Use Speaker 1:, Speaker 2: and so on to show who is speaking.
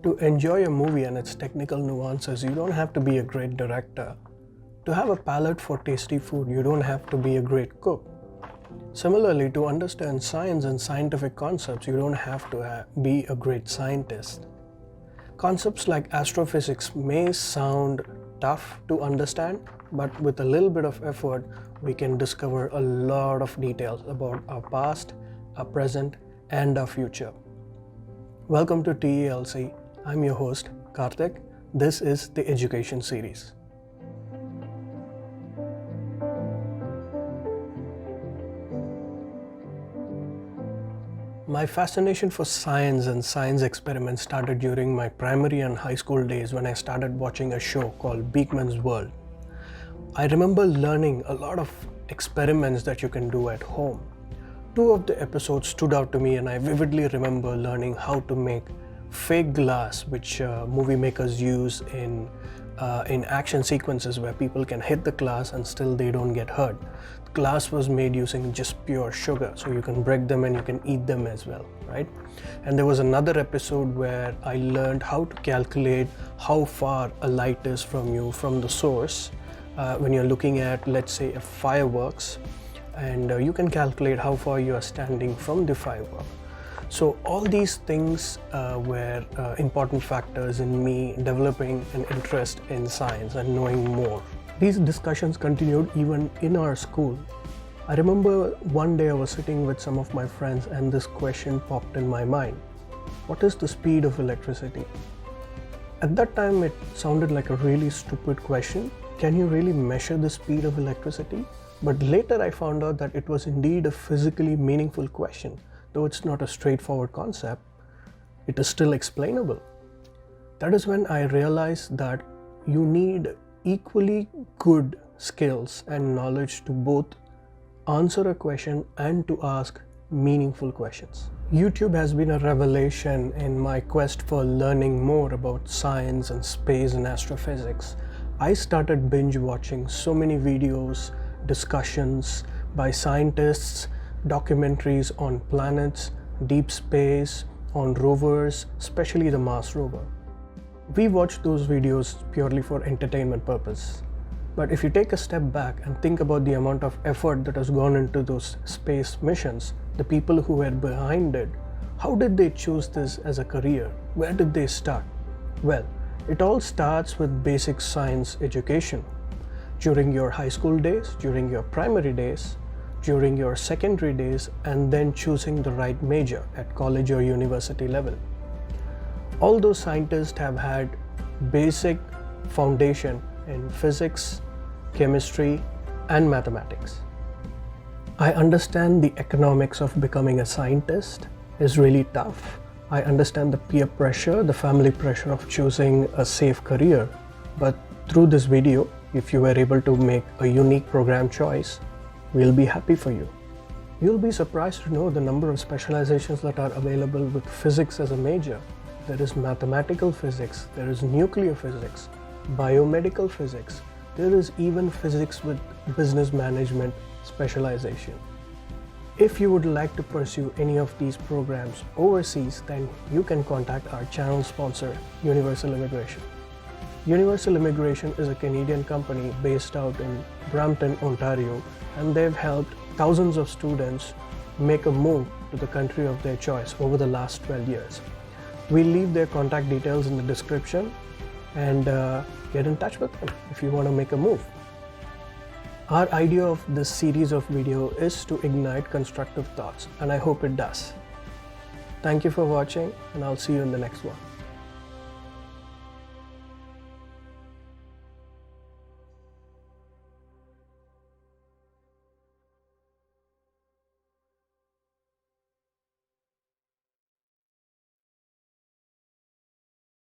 Speaker 1: To enjoy a movie and its technical nuances, you don't have to be a great director. To have a palate for tasty food, you don't have to be a great cook. Similarly, to understand science and scientific concepts, you don't have to be a great scientist. Concepts like astrophysics may sound tough to understand, but with a little bit of effort, we can discover a lot of details about our past, our present, and our future. Welcome to TELC. I'm your host, Karthik. This is the Education Series. My fascination for science and science experiments started during my primary and high school days when I started watching a show called Beakman's World. I remember learning a lot of experiments that you can do at home. Two of the episodes stood out to me, and I vividly remember learning how to make fake glass, which movie makers use in action sequences where people can hit the glass and still they don't get hurt. Glass was made using just pure sugar, so you can break them and you can eat them as well, right? And there was another episode where I learned how to calculate how far a light is from you, from the source, when you're looking at, let's say, a fireworks, and you can calculate how far you are standing from the firework. So all these things were important factors in me developing an interest in science and knowing more. These discussions continued even in our school. I remember one day I was sitting with some of my friends and this question popped in my mind. What is the speed of electricity? At that time it sounded like a really stupid question. Can you really measure the speed of electricity? But later I found out that it was indeed a physically meaningful question. Though it's not a straightforward concept, it is still explainable. That is when I realized that you need equally good skills and knowledge to both answer a question and to ask meaningful questions. YouTube has been a revelation in my quest for learning more about science and space and astrophysics. I started binge watching so many videos, discussions by scientists, documentaries on planets, deep space, on rovers, especially the Mars rover. We watch those videos purely for entertainment purpose. But if you take a step back and think about the amount of effort that has gone into those space missions, the people who were behind it, how did they choose this as a career? Where did they start? Well, it all starts with basic science education. During your high school days, during your primary days, during your secondary days, and then choosing the right major at college or university level. All those scientists have had basic foundation in physics, chemistry, and mathematics. I understand the economics of becoming a scientist is really tough. I understand the peer pressure, the family pressure of choosing a safe career. But through this video, if you were able to make a unique program choice, we'll be happy for you. You'll be surprised to know the number of specializations that are available with physics as a major. There is mathematical physics, there is nuclear physics, biomedical physics, there is even physics with business management specialization. If you would like to pursue any of these programs overseas, then you can contact our channel sponsor, Universal Immigration. Universal Immigration is a Canadian company based out in Brampton, Ontario, and they've helped thousands of students make a move to the country of their choice over the last 12 years. We'll leave their contact details in the description and get in touch with them if you want to make a move. Our idea of this series of video is to ignite constructive thoughts, and I hope it does. Thank you for watching, and I'll see you in the next one.